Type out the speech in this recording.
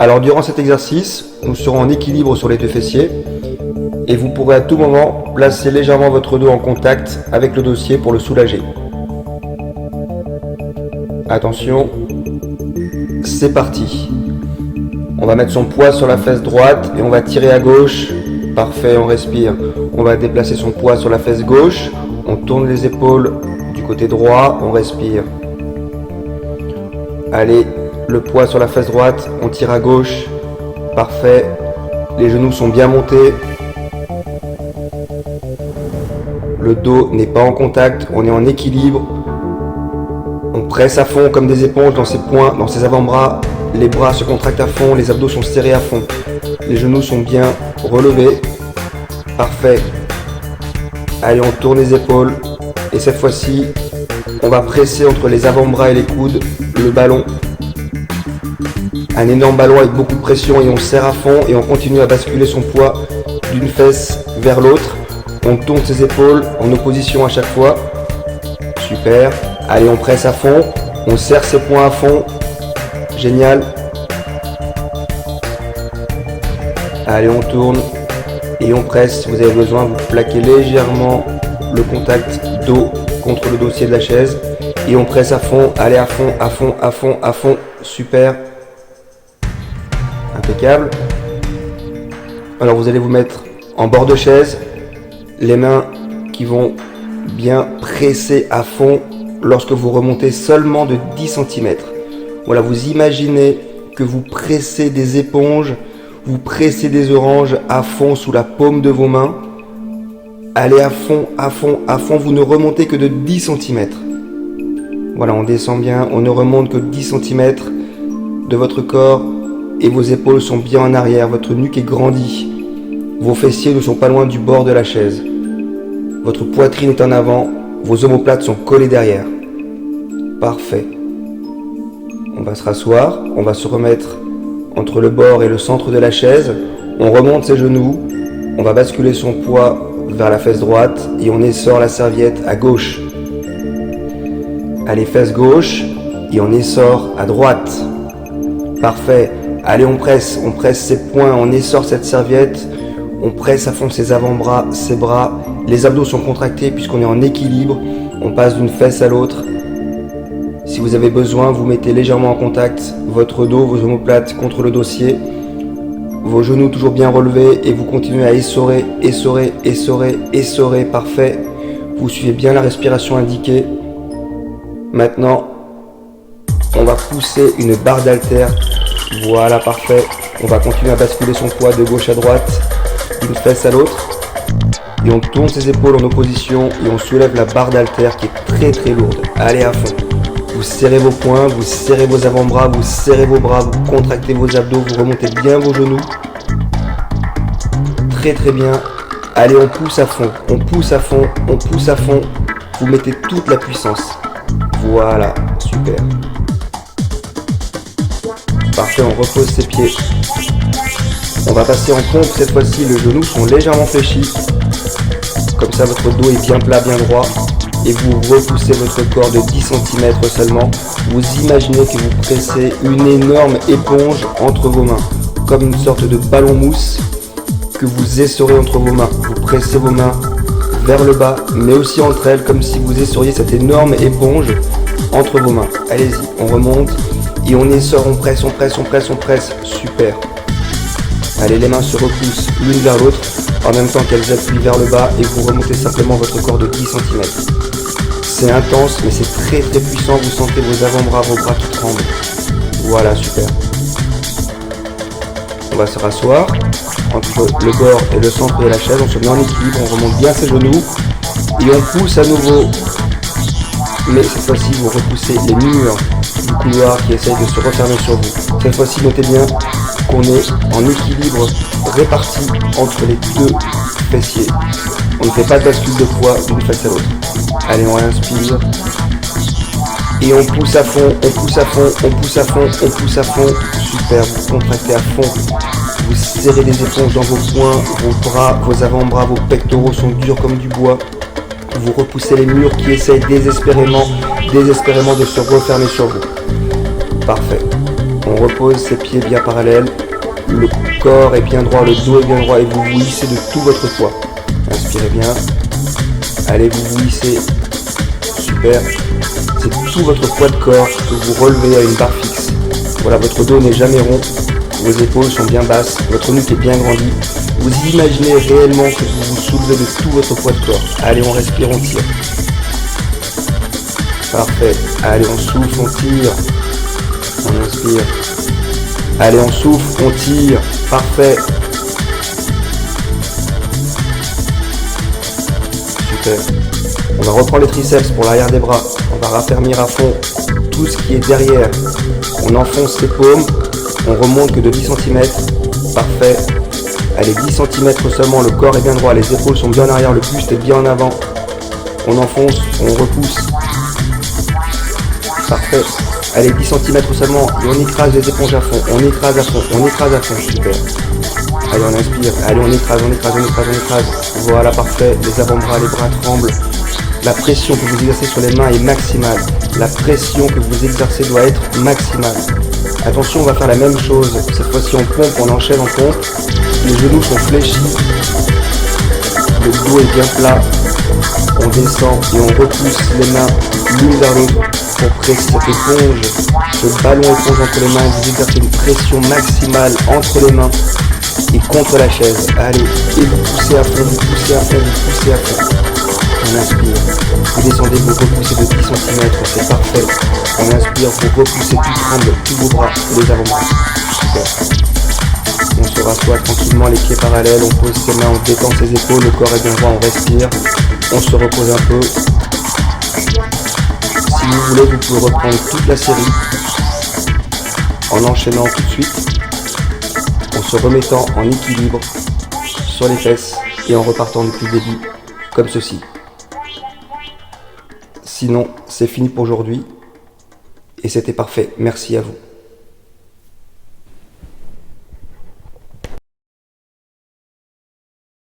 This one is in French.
Alors durant cet exercice, nous serons en équilibre sur les deux fessiers et vous pourrez à tout moment placer légèrement votre dos en contact avec le dossier pour le soulager. Attention, c'est parti. On va mettre son poids sur la fesse droite et on va tirer à gauche. Parfait, on respire. On va déplacer son poids sur la fesse gauche. On tourne les épaules du côté droit, on respire. Allez, le poids sur la fesse droite, on tire à gauche. Parfait. Les genoux sont bien montés. Le dos n'est pas en contact, on est en équilibre. On presse à fond comme des éponges dans ses poings, dans ses avant-bras. Les bras se contractent à fond, les abdos sont serrés à fond. Les genoux sont bien relevés. Parfait. Allez, on tourne les épaules. Et cette fois-ci, on va presser entre les avant-bras et les coudes le ballon. Un énorme ballon avec beaucoup de pression et on serre à fond et on continue à basculer son poids d'une fesse vers l'autre. On tourne ses épaules en opposition à chaque fois. Super. Allez, on presse à fond. On serre ses poings à fond. Génial. Allez, on tourne et on presse. Si vous avez besoin, vous plaquez légèrement le contact dos contre le dossier de la chaise. Et on presse à fond. Allez, à fond, à fond, à fond, à fond. Super. Impeccable. Alors, vous allez vous mettre en bord de chaise. Les mains qui vont bien presser à fond lorsque vous remontez seulement de 10 cm. Voilà, vous imaginez que vous pressez des éponges, vous pressez des oranges à fond sous la paume de vos mains. Allez à fond, à fond, à fond, vous ne remontez que de 10 cm. Voilà, on descend bien, on ne remonte que 10 cm de votre corps et vos épaules sont bien en arrière, votre nuque est grandie. Vos fessiers ne sont pas loin du bord de la chaise. Votre poitrine est en avant, vos omoplates sont collées derrière. Parfait. On va se rasseoir, on va se remettre entre le bord et le centre de la chaise. On remonte ses genoux, on va basculer son poids vers la fesse droite et on essore la serviette à gauche. Allez, fesse gauche et on essore à droite. Parfait. Allez, on presse ses poings, on essore cette serviette. On presse à fond ses avant-bras, ses bras. Les abdos sont contractés puisqu'on est en équilibre. On passe d'une fesse à l'autre. Si vous avez besoin, vous mettez légèrement en contact votre dos, vos omoplates contre le dossier. Vos genoux toujours bien relevés et vous continuez à essorer, essorer, essorer, essorer. Parfait. Vous suivez bien la respiration indiquée. Maintenant, on va pousser une barre d'haltère. Voilà, parfait. On va continuer à basculer son poids de gauche à droite, d'une fesse à l'autre. Et on tourne ses épaules en opposition et on soulève la barre d'haltère qui est très très lourde. Allez à fond. Vous serrez vos poings, vous serrez vos avant-bras, vous serrez vos bras, vous contractez vos abdos, vous remontez bien vos genoux. Très très bien. Allez, on pousse à fond, on pousse à fond, on pousse à fond. Vous mettez toute la puissance. Voilà, super. Parfait, on repose ses pieds. On va passer en pompe cette fois-ci, les genoux sont légèrement fléchis. Comme ça, votre dos est bien plat, bien droit. Et vous repoussez votre corps de 10 cm seulement. Vous imaginez que vous pressez une énorme éponge entre vos mains. Comme une sorte de ballon mousse que vous essorez entre vos mains. Vous pressez vos mains vers le bas, mais aussi entre elles, comme si vous essoriez cette énorme éponge entre vos mains. Allez-y, on remonte. Et on essore, on presse, on presse, on presse, on presse. Super. Allez, les mains se repoussent l'une vers l'autre en même temps qu'elles appuient vers le bas et vous remontez simplement votre corps de 10 cm. C'est intense, mais c'est très très puissant. Vous sentez vos avant-bras, vos bras qui tremblent. Voilà, super. On va se rasseoir entre le bord et le centre de la chaise. On se met en équilibre, on remonte bien ses genoux et on pousse à nouveau. Mais cette fois-ci, vous repoussez les murs du couloir qui essayent de se refermer sur vous. Cette fois-ci, notez bien qu'on est en équilibre réparti entre les deux fessiers. On ne fait pas de bascule de poids d'une fesse à l'autre. Allez, on inspire. Et on pousse à fond, on pousse à fond, on pousse à fond, on pousse à fond. Super, vous contractez à fond. Vous serrez les éponges dans vos poings, vos bras, vos avant-bras, vos pectoraux sont durs comme du bois. Vous repoussez les murs qui essayent désespérément de se refermer sur vous. Parfait. On repose ses pieds bien parallèles. Le corps est bien droit, le dos est bien droit et vous vous hissez de tout votre poids. Inspirez bien. Allez, vous vous hissez. Super. C'est tout votre poids de corps que vous relevez à une barre fixe. Voilà, votre dos n'est jamais rond. Vos épaules sont bien basses. Votre nuque est bien grandie. Vous imaginez réellement que vous vous soulevez de tout votre poids de corps. Allez, on respire, on tire. Parfait. Allez, on souffle, on tire. On inspire. Allez, on souffle, on tire. Parfait. Super. On va reprendre les triceps pour l'arrière des bras. On va raffermir à fond tout ce qui est derrière. On enfonce les paumes. On remonte que de 10 cm. Parfait. Allez, 10 cm seulement. Le corps est bien droit. Les épaules sont bien en arrière. Le buste est bien en avant. On enfonce. On repousse. Parfait. Allez, 10 cm seulement. Et on écrase les éponges à fond. On écrase à fond. On écrase à fond. Super. Allez, on inspire. Allez, on écrase, on écrase, on écrase, on écrase. Voilà, parfait. Les avant-bras, les bras tremblent. La pression que vous exercez sur les mains est maximale. La pression que vous exercez doit être maximale. Attention, on va faire la même chose. Cette fois-ci, on pompe, on enchaîne en pompe. Les genoux sont fléchis. Le dos est bien plat. On descend et on repousse les mains l'une vers l'autre pour presser cette éponge. Ce ballon éponge entre les mains, vous exercez une pression maximale entre les mains et contre la chaise. Allez, et vous poussez à fond, vous poussez à fond, vous poussez à fond. On inspire, vous descendez, vous repoussez de 10 cm, c'est parfait. On inspire, vous repoussez tout tremble, tous vos bras, les avant-bras. Super. On se rassoit tranquillement, les pieds parallèles, on pose ses mains, on détend ses épaules, le corps est bien droit, on respire. On se repose un peu. Si vous voulez, vous pouvez reprendre toute la série en enchaînant tout de suite, en se remettant en équilibre sur les fesses et en repartant depuis le début, comme ceci. Sinon, c'est fini pour aujourd'hui et c'était parfait. Merci à vous.